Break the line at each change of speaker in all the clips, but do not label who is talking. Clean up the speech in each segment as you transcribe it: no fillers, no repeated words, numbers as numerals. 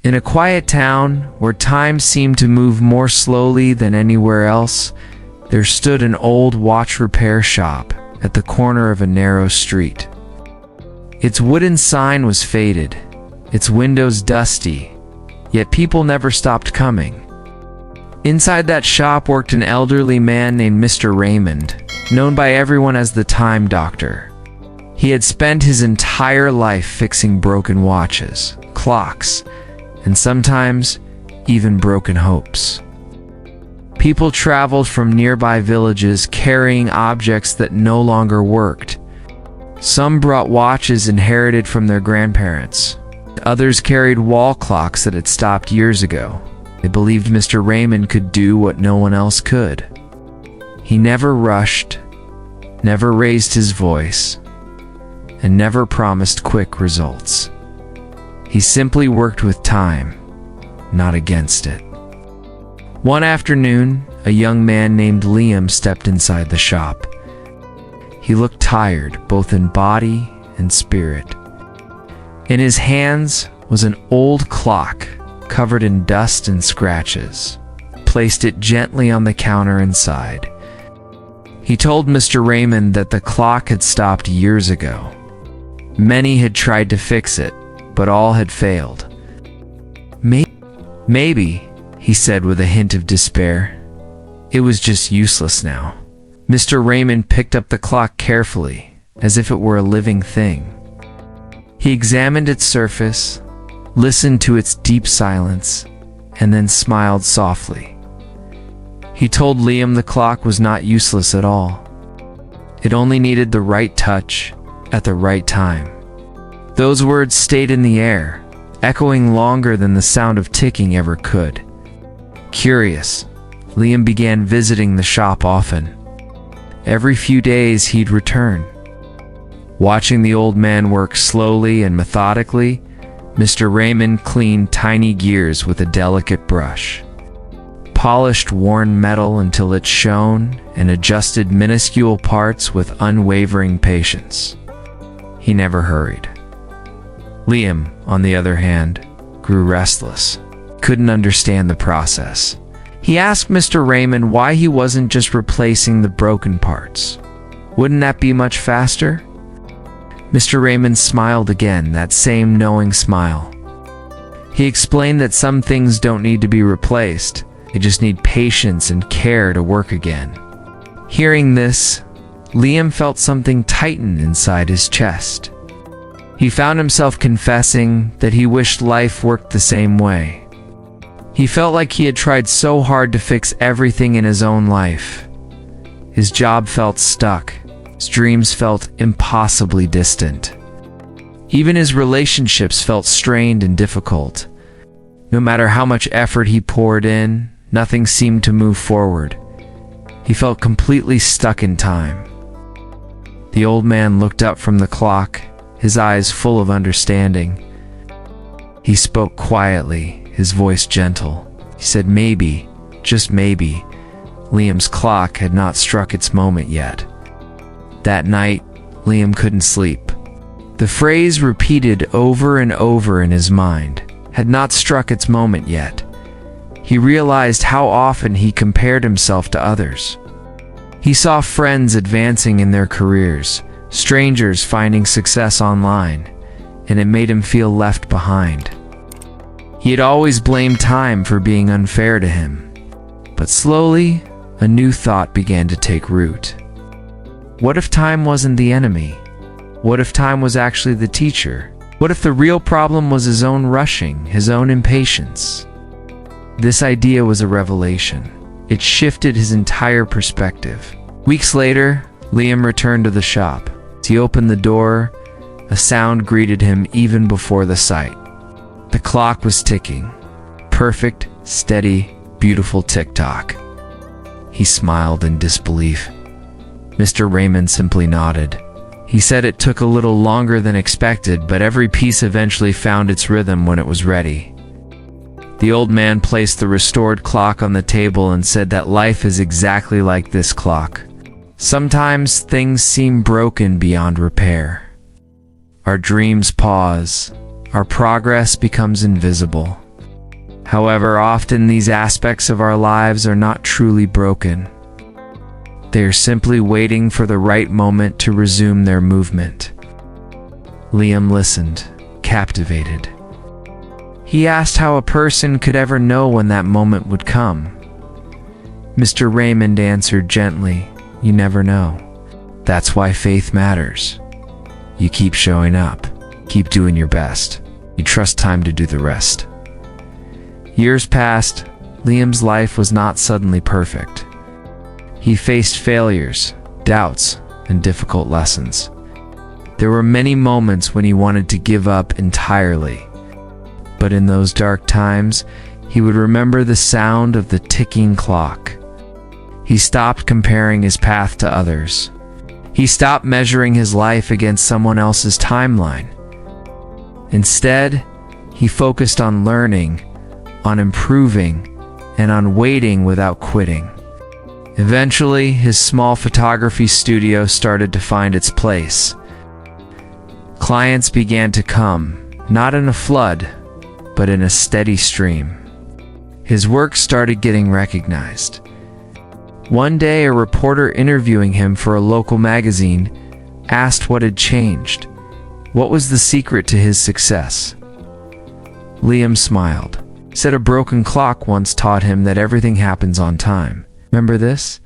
In a quiet town where time seemed to move more slowly than anywhere else, there stood an old watch repair shop at the corner of a narrow street. Its wooden sign was faded, its windows dusty, yet people never stopped coming. Inside that shop worked an elderly man named Mr. Raymond, known by everyone as the Time Doctor. He had spent his entire life fixing broken watches, clocks, and sometimes even broken hopes. People traveled from nearby villages carrying objects that no longer worked. Some brought watches inherited from their grandparents. Others carried wall clocks that had stopped years ago. They believed Mr. Raymond could do what no one else could. He never rushed, never raised his voice, and never promised quick results. He simply worked with time, not against it. One afternoon, a young man named Liam stepped inside the shop. He looked tired, both in body and spirit. In his hands was an old clock covered in dust and scratches. Placed it gently on the counter inside. He told Mr. Raymond that the clock had stopped years ago. Many had tried to fix it, but all had failed. Maybe, he said with a hint of despair. It was just useless now. Mr. Raymond picked up the clock carefully, as if it were a living thing. He examined its surface, listened to its deep silence, and then smiled softly. He told Liam the clock was not useless at all. It only needed the right touch at the right time. Those words stayed in the air, echoing longer than the sound of ticking ever could. Curious, Liam began visiting the shop often. Every few days he'd return. Watching the old man work slowly and methodically, Mr. Raymond cleaned tiny gears with a delicate brush, polished worn metal until it shone, and adjusted minuscule parts with unwavering patience. He never hurried. Liam, on the other hand, grew restless, couldn't understand the process. He asked Mr. Raymond why he wasn't just replacing the broken parts. Wouldn't that be much faster? Mr. Raymond smiled again, that same knowing smile. He explained that some things don't need to be replaced, they just need patience and care to work again. Hearing this, Liam felt something tighten inside his chest. He found himself confessing that he wished life worked the same way. He felt like he had tried so hard to fix everything in his own life. His job felt stuck. His dreams felt impossibly distant. Even his relationships felt strained and difficult. No matter how much effort he poured in, nothing seemed to move forward. He felt completely stuck in time. The old man looked up from the clock, his eyes full of understanding. He spoke quietly, his voice gentle. He said maybe, just maybe, Liam's clock had not struck its moment yet. That night, Liam couldn't sleep. The phrase repeated over and over in his mind, had not struck its moment yet. He realized how often he compared himself to others. He saw friends advancing in their careers, strangers finding success online, and it made him feel left behind. He had always blamed time for being unfair to him. But slowly, a new thought began to take root. What if time wasn't the enemy? What if time was actually the teacher? What if the real problem was his own rushing, his own impatience? This idea was a revelation. It shifted his entire perspective. Weeks later, Liam returned to the shop. As he opened the door, a sound greeted him even before the sight. The clock was ticking. Perfect, steady, beautiful tick-tock. He smiled in disbelief. Mr. Raymond simply nodded. He said it took a little longer than expected, but every piece eventually found its rhythm when it was ready. The old man placed the restored clock on the table and said that life is exactly like this clock. Sometimes things seem broken beyond repair. Our dreams pause. Our progress becomes invisible. However, often these aspects of our lives are not truly broken. They are simply waiting for the right moment to resume their movement. Liam listened, captivated. He asked how a person could ever know when that moment would come. Mr. Raymond answered gently, "You never know. That's why faith matters. You keep showing up, keep doing your best. You trust time to do the rest." Years passed. Liam's life was not suddenly perfect. He faced failures, doubts, and difficult lessons. There were many moments when he wanted to give up entirely. But in those dark times, he would remember the sound of the ticking clock. He stopped comparing his path to others. He stopped measuring his life against someone else's timeline. Instead, he focused on learning, on improving, and on waiting without quitting. Eventually, his small photography studio started to find its place. Clients began to come, not in a flood, but in a steady stream. His work started getting recognized. One day, a reporter interviewing him for a local magazine asked what had changed. What was the secret to his success? Liam smiled, said a broken clock once taught him that everything happens on time. Remember this?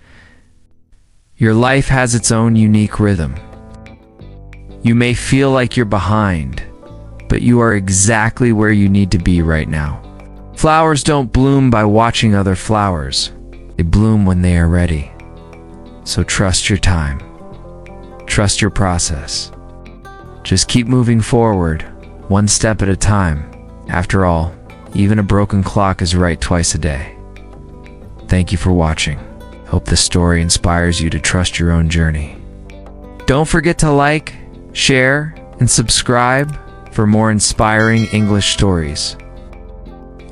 Your life has its own unique rhythm. You may feel like you're behind, but you are exactly where you need to be right now. Flowers don't bloom by watching other flowers. They bloom when they are ready. So trust your time. Trust your process. Just keep moving forward, one step at a time. After all, even a broken clock is right twice a day. Thank you for watching. Hope this story inspires you to trust your own journey. Don't forget to like, share, and subscribe for more inspiring English stories.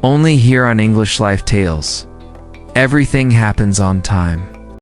Only here on English Life Tales. Everything happens on time.